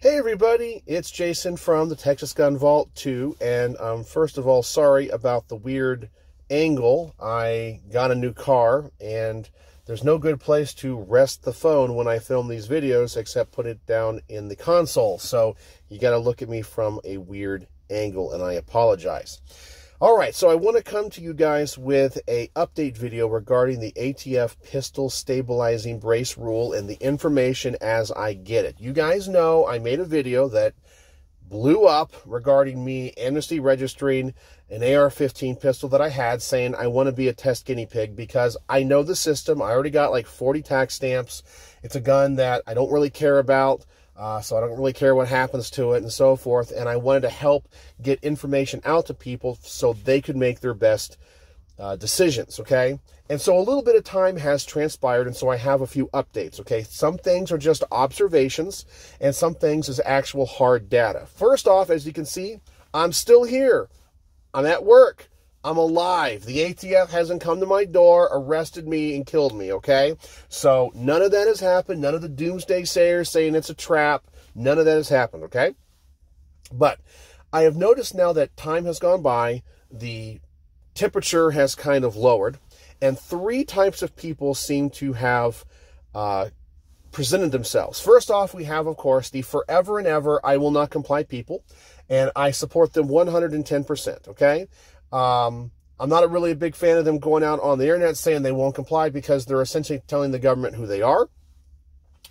Hey everybody, it's Jason from the Texas Gun Vault 2, and first of all, sorry about the weird angle. I got a new car, and there's no good place to rest the phone when I film these videos except put it down in the console, so you gotta look at me from a weird angle, and I apologize. Alright, so I want to come to you guys with an update video regarding the ATF pistol stabilizing brace rule and the information as I get it. You guys know I made a video that blew up regarding me Amnesty registering an AR-15 pistol that I had, saying I want to be a test guinea pig because I know the system. I already got like 40 tax stamps. It's a gun that I don't really care about. So I don't really care what happens to it and so forth. And I wanted to help get information out to people so they could make their best decisions, okay? And so a little bit of time has transpired, and so I have a few updates, okay? Some things are just observations, and some things is actual hard data. First off, as you can see, I'm still here. I'm at work. I'm alive. The ATF hasn't come to my door, arrested me, and killed me, okay? So none of that has happened. None of the doomsday sayers saying it's a trap. None of that has happened, okay? But I have noticed now that time has gone by, the temperature has kind of lowered, and three types of people seem to have presented themselves. First off, we have, of course, the forever and ever I will not comply people, and I support them 110%, okay? I'm not really a big fan of them going out on the internet saying they won't comply because they're essentially telling the government who they are.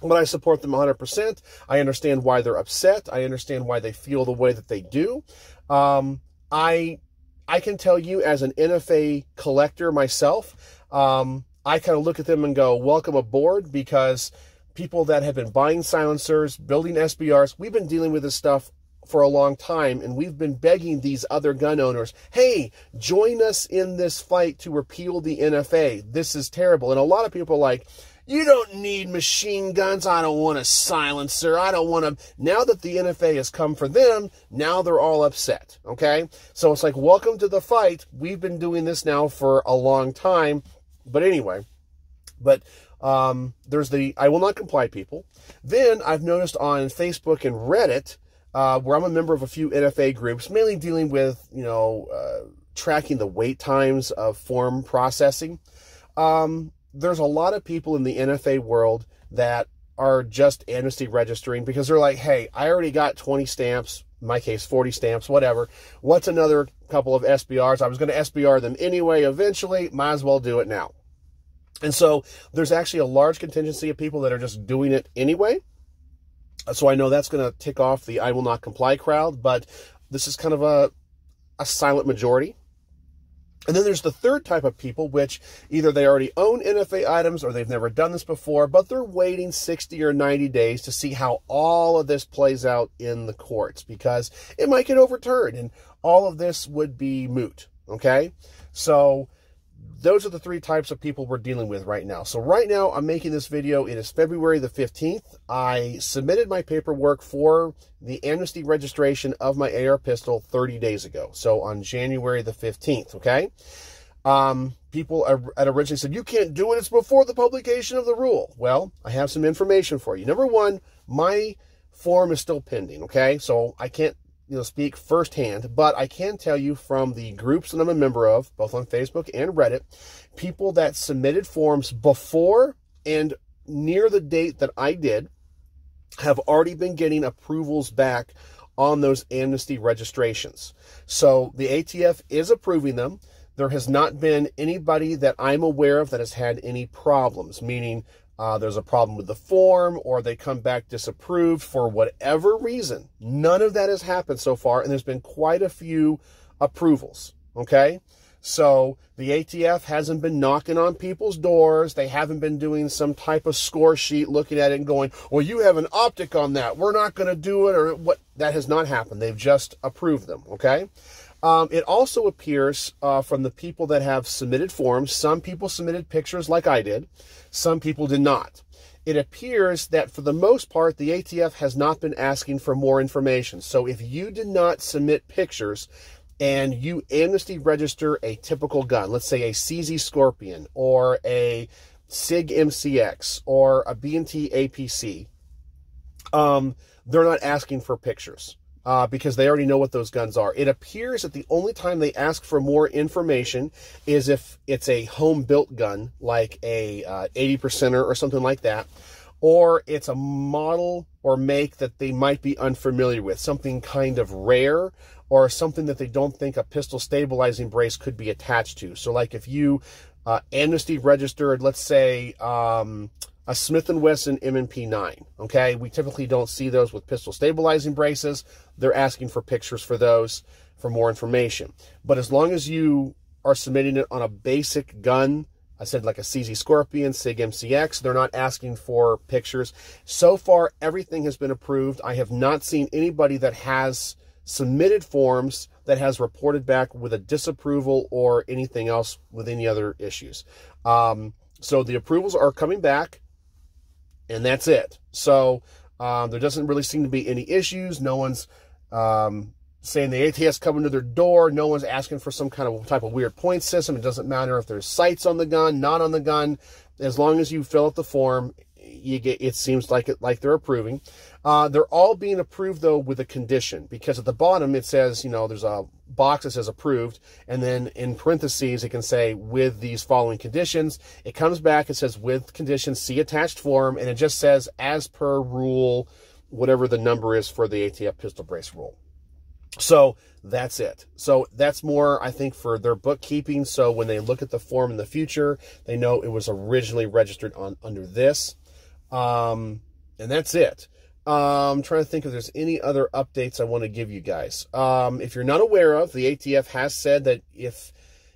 But I support them 100%. I understand why they're upset. I understand why they feel the way that they do. I can tell you as an NFA collector myself, I kind of look at them and go, welcome aboard, because people that have been buying silencers, building SBRs, we've been dealing with this stuff for a long time, and we've been begging these other gun owners, hey, join us in this fight to repeal the NFA. This is terrible. And a lot of people are like, you don't need machine guns. I don't want a silencer. I don't want to. Now that the NFA has come for them, now they're all upset, okay? So it's like, welcome to the fight. We've been doing this now for a long time. But anyway, there's the I will not comply people. Then I've noticed on Facebook and Reddit, where I'm a member of a few NFA groups, mainly dealing with, tracking the wait times of form processing. There's a lot of people in the NFA world that are just Amnesty registering because they're like, hey, I already got 20 stamps, in my case, 40 stamps, whatever. What's another couple of SBRs? I was going to SBR them anyway, eventually, might as well do it now. And so there's actually a large contingency of people that are just doing it anyway. So I know that's going to tick off the I will not comply crowd, but this is kind of a silent majority. And then there's the third type of people, which either they already own NFA items or they've never done this before, but they're waiting 60 or 90 days to see how all of this plays out in the courts because it might get overturned and all of this would be moot, okay? So those are the three types of people we're dealing with right now. So right now, I'm making this video. It is February the 15th. I submitted my paperwork for the Amnesty registration of my AR pistol 30 days ago. So on January the 15th, okay? People had originally said, you can't do it. It's before the publication of the rule. Well, I have some information for you. Number one, my form is still pending, okay? So I can't speak firsthand, but I can tell you from the groups that I'm a member of, both on Facebook and Reddit, people that submitted forms before and near the date that I did have already been getting approvals back on those Amnesty registrations. So the ATF is approving them. There has not been anybody that I'm aware of that has had any problems, meaning there's a problem with the form or they come back disapproved for whatever reason. None of that has happened so far, and there's been quite a few approvals, okay? So the ATF hasn't been knocking on people's doors. They haven't been doing some type of score sheet, looking at it and going, well, you have an optic on that. We're not going to do it, or what. That has not happened. They've just approved them, okay? It also appears from the people that have submitted forms, some people submitted pictures like I did, some people did not. It appears that for the most part, the ATF has not been asking for more information. So if you did not submit pictures and you Amnesty register a typical gun, let's say a CZ Scorpion or a SIG MCX or a B&T APC, they're not asking for pictures. Because they already know what those guns are. It appears that the only time they ask for more information is if it's a home-built gun, like a 80%er or something like that, or it's a model or make that they might be unfamiliar with, something kind of rare, or something that they don't think a pistol stabilizing brace could be attached to. So like if you Amnesty registered, let's say, a Smith & Wesson M&P 9, okay? We typically don't see those with pistol stabilizing braces. They're asking for pictures for those for more information. But as long as you are submitting it on a basic gun, I said like a CZ Scorpion, SIG MCX, they're not asking for pictures. So far, everything has been approved. I have not seen anybody that has submitted forms that has reported back with a disapproval or anything else with any other issues. So the approvals are coming back. And that's it. So there doesn't really seem to be any issues. No one's saying the ATF's coming to their door. No one's asking for some kind of type of weird point system. It doesn't matter if there's sights on the gun, not on the gun. As long as you fill out the form, you get. It seems like they're approving. They're all being approved though with a condition, because at the bottom it says, there's a box that says approved, and then in parentheses it can say with these following conditions. It comes back, it says with conditions, see attached form, and it just says as per rule, whatever the number is for the ATF pistol brace rule. So that's it. So that's more, I think, for their bookkeeping. So when they look at the form in the future, they know it was originally registered under this. And that's it. I'm trying to think if there's any other updates I want to give you guys. If you're not aware of, the ATF has said that if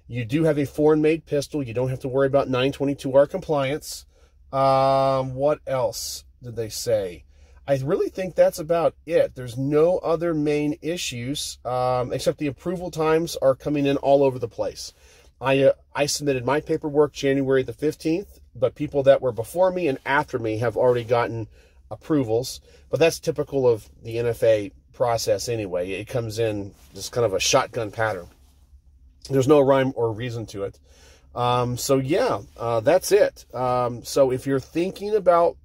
you do have a foreign-made pistol, you don't have to worry about 922R compliance. What else did they say? I really think that's about it. There's no other main issues, except the approval times are coming in all over the place. I submitted my paperwork January the 15th, but people that were before me and after me have already gotten approvals. But that's typical of the NFA process anyway. It comes in just kind of a shotgun pattern. There's no rhyme or reason to it. So yeah, that's it. So if you're thinking about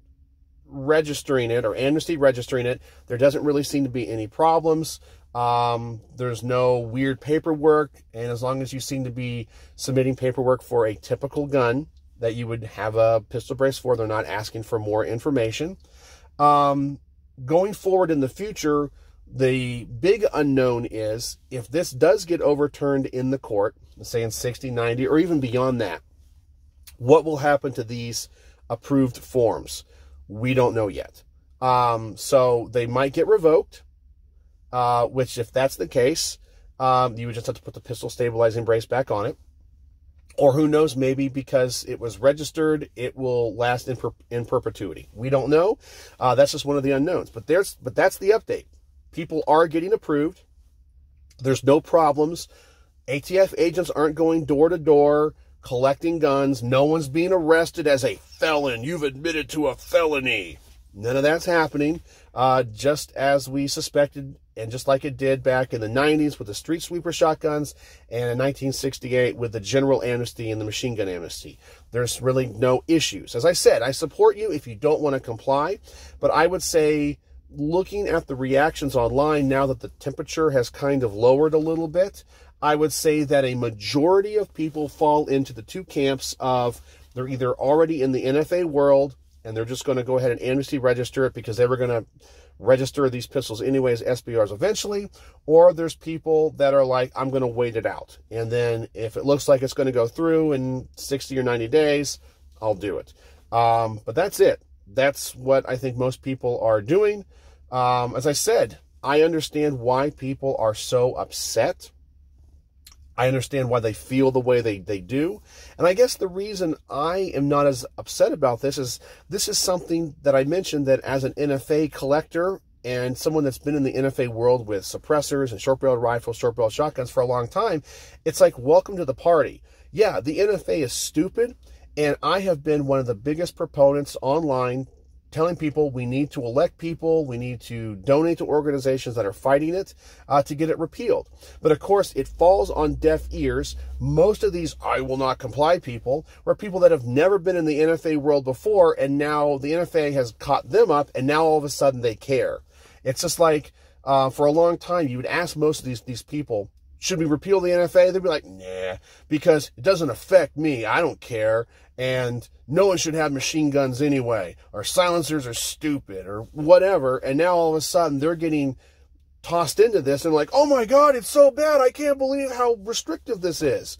registering it or Amnesty registering it, there doesn't really seem to be any problems. There's no weird paperwork, and as long as you seem to be submitting paperwork for a typical gun that you would have a pistol brace for, they're not asking for more information. Going forward in the future, the big unknown is if this does get overturned in the court, let's say in 60, 90, or even beyond that, what will happen to these approved forms? We don't know yet. So they might get revoked, which if that's the case, you would just have to put the pistol stabilizing brace back on it. Or who knows, maybe because it was registered, it will last in perpetuity. We don't know. That's just one of the unknowns. But that's the update. People are getting approved. There's no problems. ATF agents aren't going door to door collecting guns. No one's being arrested as a felon. You've admitted to a felony. None of that's happening. Just as we suspected, and just like it did back in the 90s with the street sweeper shotguns, and in 1968 with the general amnesty and the machine gun amnesty. There's really no issues. As I said, I support you if you don't want to comply, but I would say, looking at the reactions online now that the temperature has kind of lowered a little bit, I would say that a majority of people fall into the two camps of they're either already in the NFA world and they're just going to go ahead and amnesty register it because they were going to register these pistols anyways, SBRs eventually, or there's people that are like, I'm going to wait it out. And then if it looks like it's going to go through in 60 or 90 days, I'll do it. But that's it. That's what I think most people are doing. As I said, I understand why people are so upset. I understand why they feel the way they do. And I guess the reason I am not as upset about this is something that I mentioned, that as an NFA collector and someone that's been in the NFA world with suppressors and short-barreled rifles, short-barreled shotguns for a long time, it's like, welcome to the party. Yeah, the NFA is stupid, and I have been one of the biggest proponents online telling people we need to elect people, we need to donate to organizations that are fighting it to get it repealed. But of course, it falls on deaf ears. Most of these I will not comply people are people that have never been in the NFA world before, and now the NFA has caught them up, and now all of a sudden they care. It's just like, for a long time, you would ask most of these people, should we repeal the NFA? They'd be like, nah, because it doesn't affect me. I don't care. And no one should have machine guns anyway, or silencers are stupid, or whatever. And now all of a sudden they're getting tossed into this and like, oh my God, it's so bad. I can't believe how restrictive this is.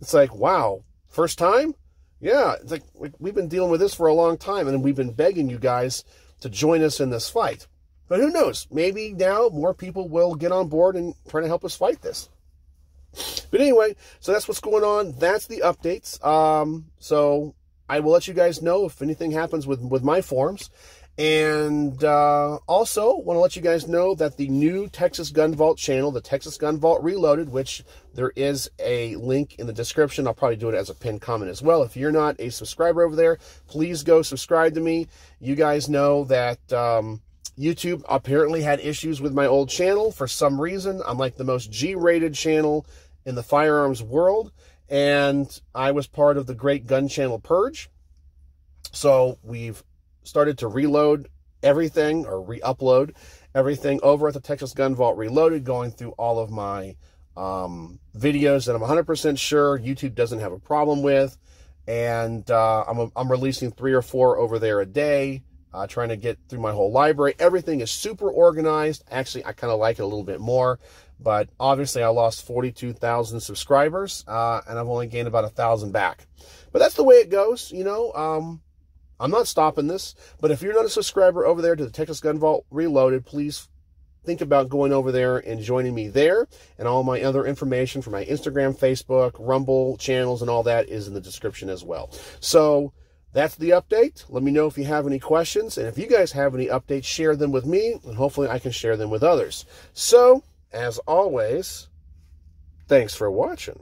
It's like, wow, first time? Yeah, it's like we've been dealing with this for a long time, and we've been begging you guys to join us in this fight. But who knows? Maybe now more people will get on board and try to help us fight this. But anyway, so that's what's going on. That's the updates. So I will let you guys know if anything happens with my forums. And also want to let you guys know that the new Texas Gun Vault channel, the Texas Gun Vault Reloaded, which there is a link in the description. I'll probably do it as a pinned comment as well. If you're not a subscriber over there, please go subscribe to me. You guys know that YouTube apparently had issues with my old channel for some reason. I'm like the most G-rated channel in the firearms world, and I was part of the Great Gun Channel Purge. So we've started to reload everything, or re-upload everything over at the Texas Gun Vault Reloaded, going through all of my videos that I'm 100% sure YouTube doesn't have a problem with. And I'm releasing 3 or 4 over there a day, trying to get through my whole library. Everything is super organized. Actually, I kind of like it a little bit more. But obviously, I lost 42,000 subscribers, and I've only gained about 1,000 back. But that's the way it goes, you know. I'm not stopping this. But if you're not a subscriber over there to the Texas Gun Vault Reloaded, please think about going over there and joining me there. And all my other information for my Instagram, Facebook, Rumble channels, and all that is in the description as well. So that's the update. Let me know if you have any questions. And if you guys have any updates, share them with me, and hopefully I can share them with others. So, as always, thanks for watching.